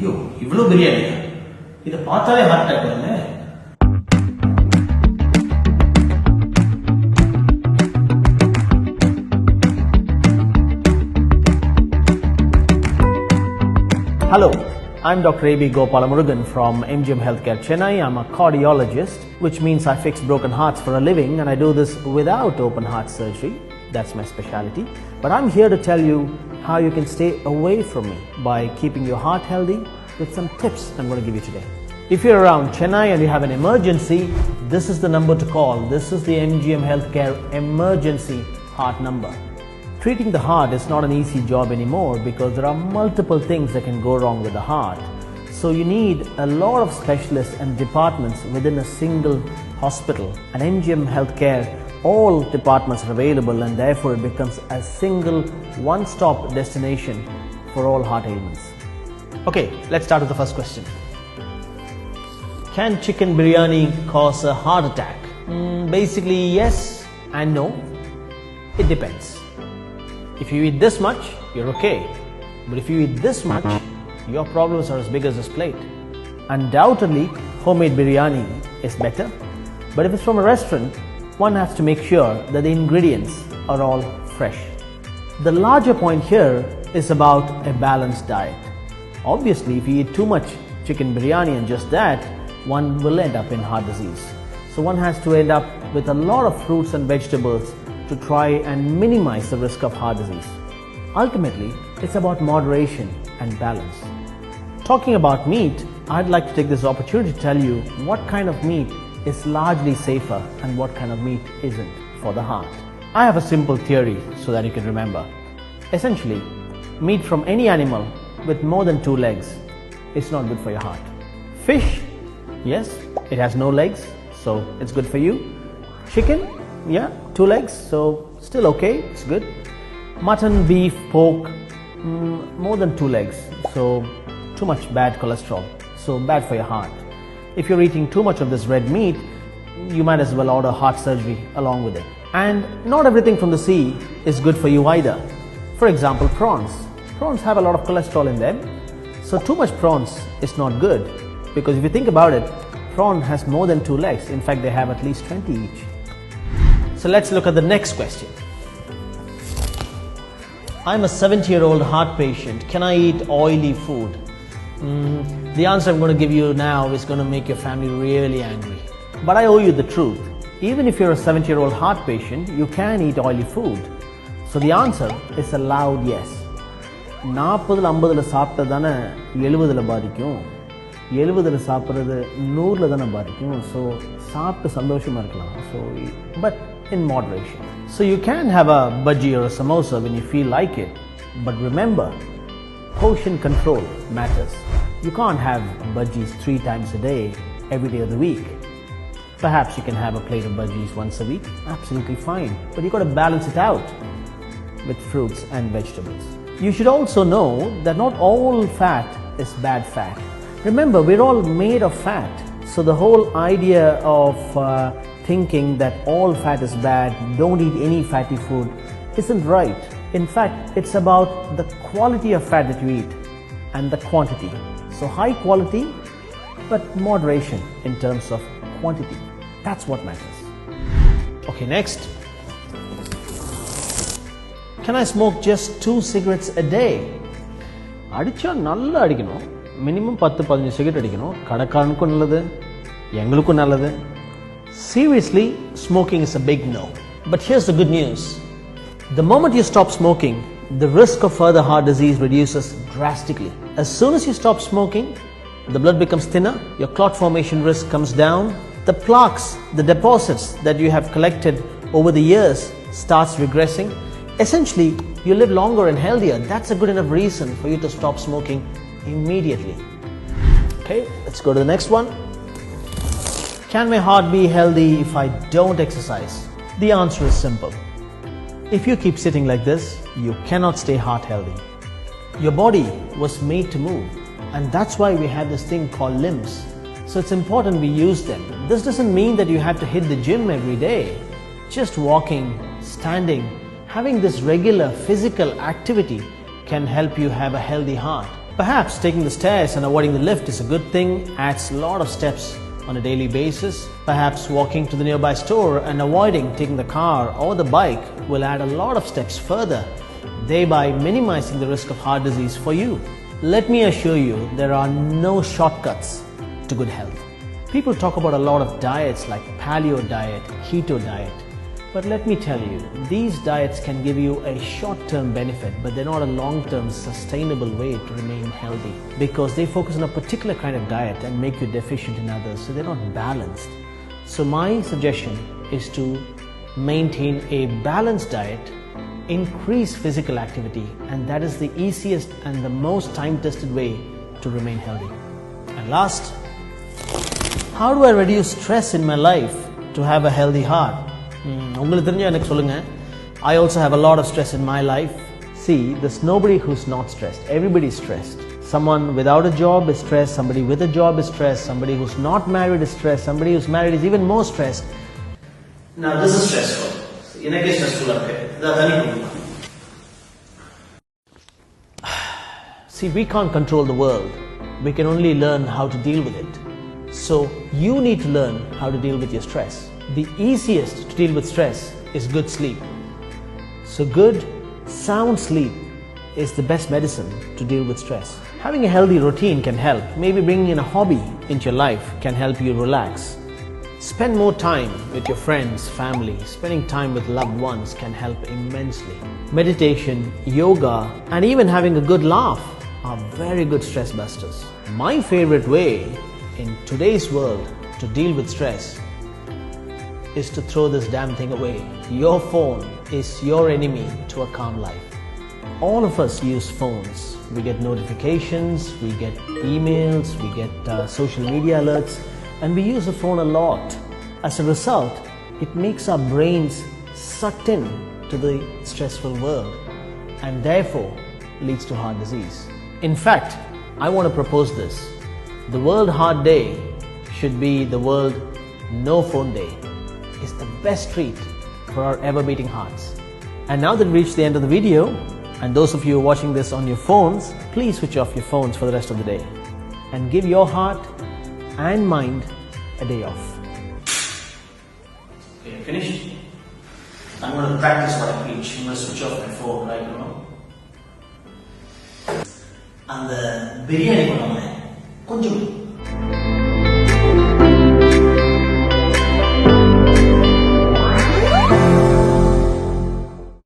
ஐயோ இவ்வளவு பிரியாணியா? இதை பார்த்தாலே ஹார்ட் அட்டாக் வருங்க. Hello, I'm Dr. A.B. Gopalamurugan from MGM Healthcare Chennai. I'm a cardiologist, which means I fix broken hearts for a living, and I do this without open heart surgery. That's my specialty. But I'm here to tell you how you can stay away from me by keeping your heart healthy with some tips I'm going to give you today. If you're around Chennai and you have an emergency, this is the number to call. This is the MGM Healthcare emergency heart number. Treating the heart is not an easy job anymore because there are multiple things that can go wrong with the heart. So you need a lot of specialists and departments within a single hospital. At MGM Healthcare, all departments are available and therefore it becomes a single one-stop destination for all heart ailments. Okay, let's start with the first question. Can chicken biryani cause a heart attack? Basically yes and no. It depends. If you eat this much, you're okay. But if you eat this much, your problems are as big as this plate. Undoubtedly, homemade biryani is better. But if it's from a restaurant, one has to make sure that the ingredients are all fresh. The larger point here is about a balanced diet. Obviously, if you eat too much chicken biryani and just that, one will end up in heart disease. So one has to end up with a lot of fruits and vegetables to try and minimize the risk of heart disease. Ultimately, it's about moderation and balance. Talking about meat, I'd like to take this opportunity to tell you what kind of meat is largely safer and what kind of meat isn't for the heart. I have a simple theory so that you can remember. Essentially, meat from any animal with more than 2 legs is not good for your heart. Fish, yes, it has no legs, so it's good for you. Chicken, yeah, 2 legs, so still okay, it's good. Mutton, beef, pork, more than 2 legs, so too much bad cholesterol, so bad for your heart. If you're eating too much of this red meat, you might as well order heart surgery along with it. And not everything from the sea is good for you either. For example, prawns. Prawns have a lot of cholesterol in them, so too much prawns is not good, because if you think about it, prawn has more than 2 legs. In fact, they have at least 20 each. So let's look at the next question. I'm a 70-year-old heart patient. Can I eat oily food? The answer I'm going to give you now is going to make your family really angry. But I owe you the truth. Even if you're a 70-year-old heart patient, you can eat oily food. So the answer is a loud yes. 40-50 சாப்பிட்டா தானே 70 பாதிக்கும். 70 சாப்பிட்றது 100 தானே பாதிக்கும். So சாப்பிட்டு சந்தோஷமாக இருக்கலாம். But in moderation. So you can have a bhaji or a samosa when you feel like it. But remember, portion control matters. You can't have bhajis 3 times a day, every day of the week. Perhaps you can have a plate of bhajis once a week. Absolutely fine. But you've got to balance it out with fruits and vegetables. You should also know that not all fat is bad fat. Remember, we're all made of fat. So the whole idea of thinking that all fat is bad, don't eat any fatty food, isn't right. In fact, it's about the quality of fat that you eat and the quantity. So high quality, but moderation in terms of quantity. That's what matters. Okay, next. Can I smoke just 2 cigarettes a day? அடிச்சா நல்லா அடிக்கணும். Minimum 10-15 cigarette அடிக்கணும். கடைக்காரனுக்கும் நல்லது, எங்களுக்கும் நல்லது. Seriously, smoking is a big no. But here's the good news. The moment you stop smoking, the risk of further heart disease reduces drastically. As soon as you stop smoking, the blood becomes thinner, your clot formation risk comes down, the plaques, the deposits that you have collected over the years starts regressing. Essentially, you live longer and healthier. That's a good enough reason for you to stop smoking immediately. Okay, let's go to the next one. Can my heart be healthy if I don't exercise? The answer is simple. If you keep sitting like this, you cannot stay heart healthy. Your body was made to move, and that's why we have this thing called limbs. So it's important we use them. This doesn't mean that you have to hit the gym every day. Just walking, standing, having this regular physical activity can help you have a healthy heart. Perhaps taking the stairs and avoiding the lift is a good thing, adds a lot of steps on a daily basis. Perhaps walking to the nearby store and avoiding taking the car or the bike will add a lot of steps further, thereby minimizing the risk of heart disease for you. Let me assure you, there are no shortcuts to good health. People talk about a lot of diets like paleo diet, keto diet. But let me tell you, these diets can give you a short-term benefit, but they're not a long-term sustainable way to remain healthy because they focus on a particular kind of diet and make you deficient in others, so they're not balanced. So my suggestion is to maintain a balanced diet, increase physical activity, and that is the easiest and the most time-tested way to remain healthy. And last, how do I reduce stress in my life to have a healthy heart? I also have a lot of stress in my life. See, there's nobody who's not stressed. Everybody is stressed. Someone without a job is stressed. Somebody with a job is stressed. Somebody who's not married is stressed. Somebody who's married is even more stressed. Now this is stressful. See, we can't control the world. We can only learn how to deal with it. So you need to learn how to deal with your stress. The easiest to deal with stress is good sleep. So good, sound sleep is the best medicine to deal with stress. Having a healthy routine can help. Maybe bringing in a hobby into your life can help you relax. Spend more time with your friends, family. Spending time with loved ones can help immensely. Meditation, yoga, and even having a good laugh are very good stress busters. My favorite way in today's world to deal with stress is to throw this damn thing away. Your phone is your enemy to a calm life. All of us use phones. We get notifications, we get emails, we get social media alerts, and we use the phone a lot. As a result, it makes our brains sucked in to the stressful world and therefore leads to heart disease. In fact, I want to propose this. The World Heart Day should be the World No Phone Day. It's the best treat for our ever-beating hearts. And now that we've reached the end of the video, and those of you watching this on your phones, please switch off your phones for the rest of the day and give your heart and mind a day off. Okay, finished? I'm going to practice what I preach. I'm going to switch off my phone right now. And the biryani,